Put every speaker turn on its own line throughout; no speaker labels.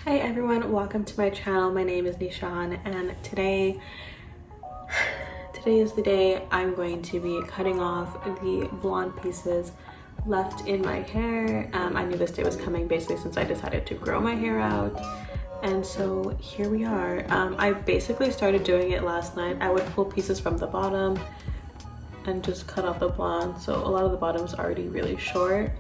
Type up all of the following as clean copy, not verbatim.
Hi everyone, welcome to my channel. My name is Nishan and today is the day I'm going to be cutting off the blonde pieces left in my hair. I knew this day was coming basically since I decided to grow my hair out, and so here we are. I basically started doing it last night. I would pull pieces from the bottom and just cut off the blonde, so a lot of the bottom is already really short,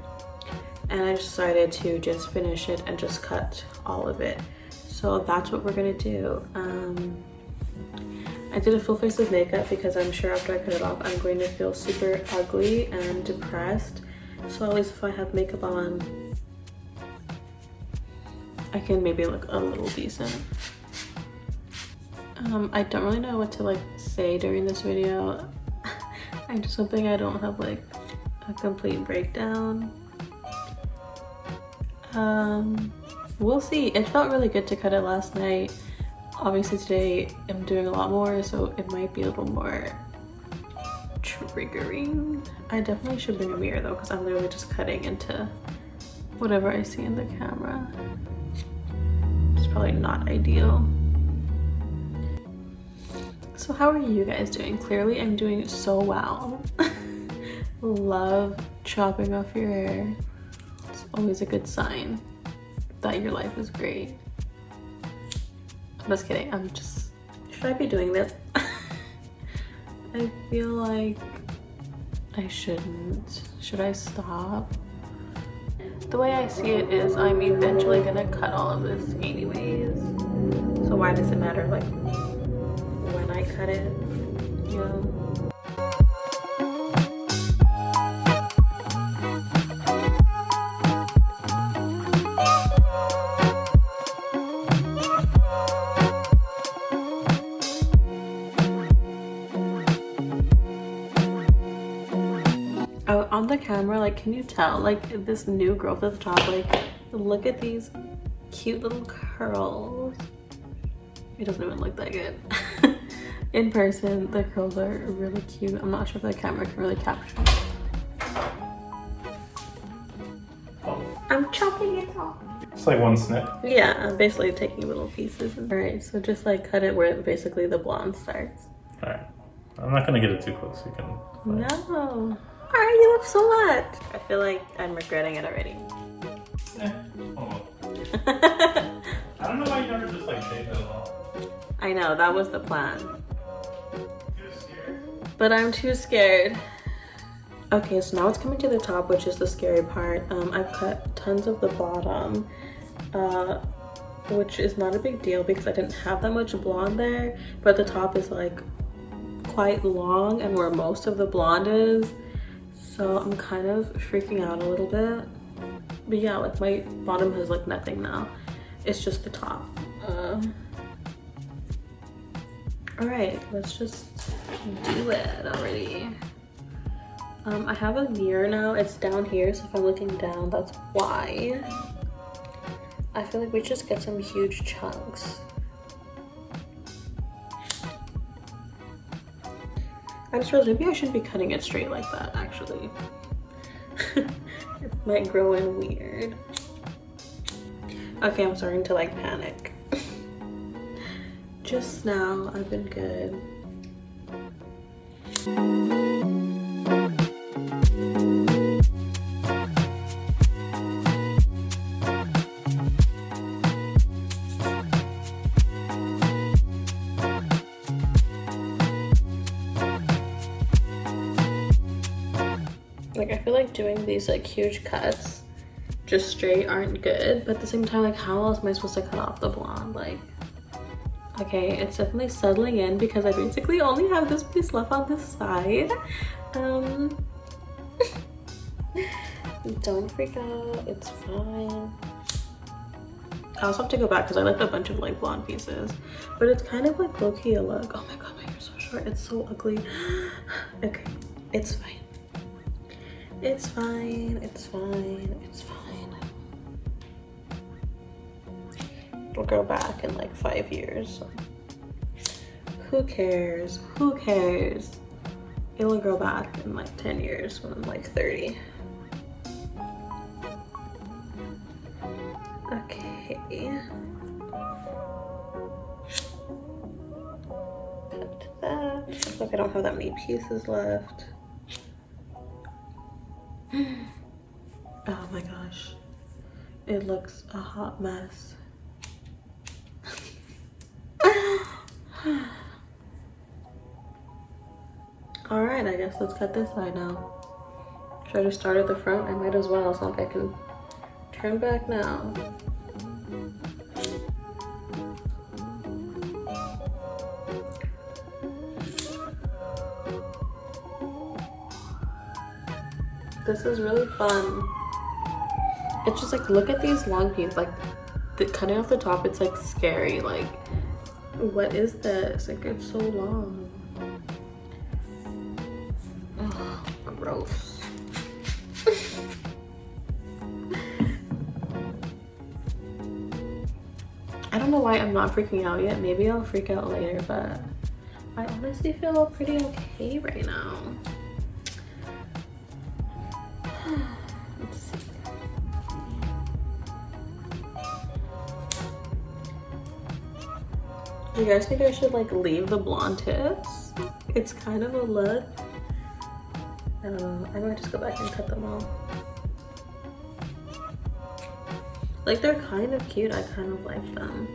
and I decided to just finish it and just cut all of it. So that's what we're gonna do. I did a full face of makeup because I'm sure after I cut it off I'm going to feel super ugly and depressed, so at least if I have makeup on I can maybe look a little decent. I don't really know what to like say during this video. I'm just hoping I don't have like a complete breakdown. We'll see. It felt really good to cut it last night. Obviously today I'm doing a lot more, so it might be a little more triggering. I definitely should bring a mirror though, because I'm literally just cutting into whatever I see in the camera. It's probably not ideal. So how are you guys doing? Clearly I'm doing so well. Love chopping off your hair. It's always a good sign that your life is great. I'm just kidding. Should I be doing this? I feel like I shouldn't. Should I stop? The way I see it is I'm eventually gonna cut all of this anyways. So why does it matter like when I cut it? You know? On the camera, like, can you tell like this new growth at the top? Like, look at these cute little curls. It doesn't even look that good. In person the curls are really cute. I'm not sure if the camera can really capture it. I'm chopping it off.
It's like one snip.
Yeah, I'm basically taking little pieces. All right, so just like cut it where basically the blonde starts.
All right, I'm not gonna get it too close. You can.
No. All right, you look so much. I feel like I'm regretting it already.
I don't know why you never just like shaved it all.
I know, that was the plan.
You're scared.
But I'm too scared. Okay, so now it's coming to the top, which is the scary part. I've cut tons of the bottom, which is not a big deal because I didn't have that much blonde there, but the top is like quite long and where most of the blonde is. So I'm kind of freaking out a little bit. But yeah, like my bottom has like nothing now. It's just the top. All right, let's just do it already. I have a mirror now. It's down here, so if I'm looking down, that's why. I feel like we just get some huge chunks. I just realized maybe I shouldn't be cutting it straight like that, actually. It might grow in weird. Okay, I'm starting to like panic. Just now, I've been good. Like, I feel like doing these like huge cuts just straight aren't good, but at the same time, like, how else am I supposed to cut off the blonde? Like, okay, it's definitely settling in because I basically only have this piece left on this side. Don't freak out, it's fine. I also have to go back because I left a bunch of like blonde pieces, but it's kind of like low-key a look. Oh my god, my hair's so short, it's so ugly. Okay, it's fine. It's fine, it's fine, it's fine. It'll grow back in like 5 years. So. Who cares? Who cares? It'll grow back in like 10 years when I'm like 30. Okay. Cut that. Looks like I don't have that many pieces left. Oh my gosh. It looks a hot mess. Alright, I guess let's cut this side now. Should I just start at the front? I might as well. It's not like I can turn back now. This is really fun. It's just like, look at these long pieces. Like, cutting off the top, it's like scary. Like, what is this? Like, it's so long. Ugh, gross. I don't know why I'm not freaking out yet. Maybe I'll freak out later, but I honestly feel pretty okay right now. Let's see. Do you guys think I should like leave the blonde tips? It's kind of a look. I don't know. I might just go back and cut them all. Like, they're kind of cute. I kind of like them.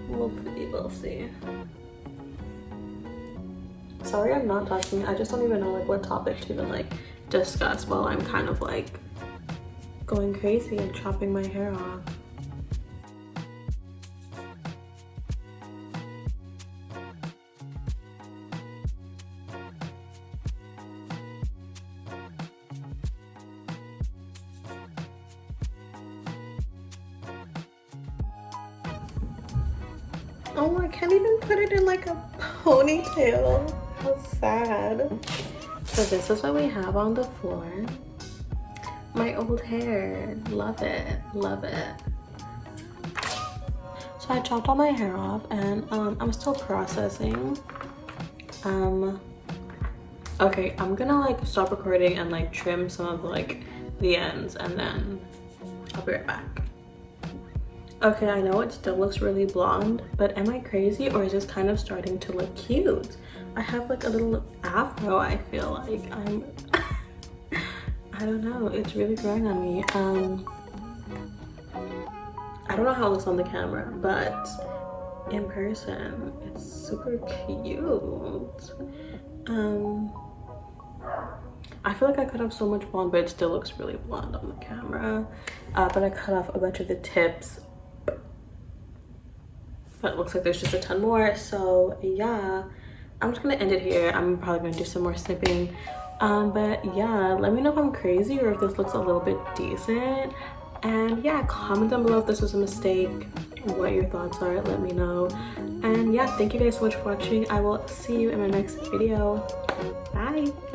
We'll see. Sorry I'm not talking. I just don't even know like what topic to even like discuss while I'm kind of like going crazy and chopping my hair off. Oh, I can't even put it in like a ponytail. How sad. So this is what we have on the floor. My old hair. Love it. Love it. So I chopped all my hair off and I'm still processing. Okay, I'm gonna like stop recording and like trim some of like the ends and then I'll be right back. Okay, I know it still looks really blonde, but am I crazy or is this kind of starting to look cute? I have like a little afro, I feel like. I don't know, it's really growing on me. I don't know how it looks on the camera, but in person, it's super cute. I feel like I cut off so much blonde, but it still looks really blonde on the camera. But I cut off a bunch of the tips. But it looks like there's just a ton more. So yeah, I'm just gonna end it here. I'm probably gonna do some more snipping. But yeah, let me know if I'm crazy or if this looks a little bit decent. And yeah, comment down below if this was a mistake, what your thoughts are, let me know. And yeah, thank you guys so much for watching. I will see you in my next video. Bye.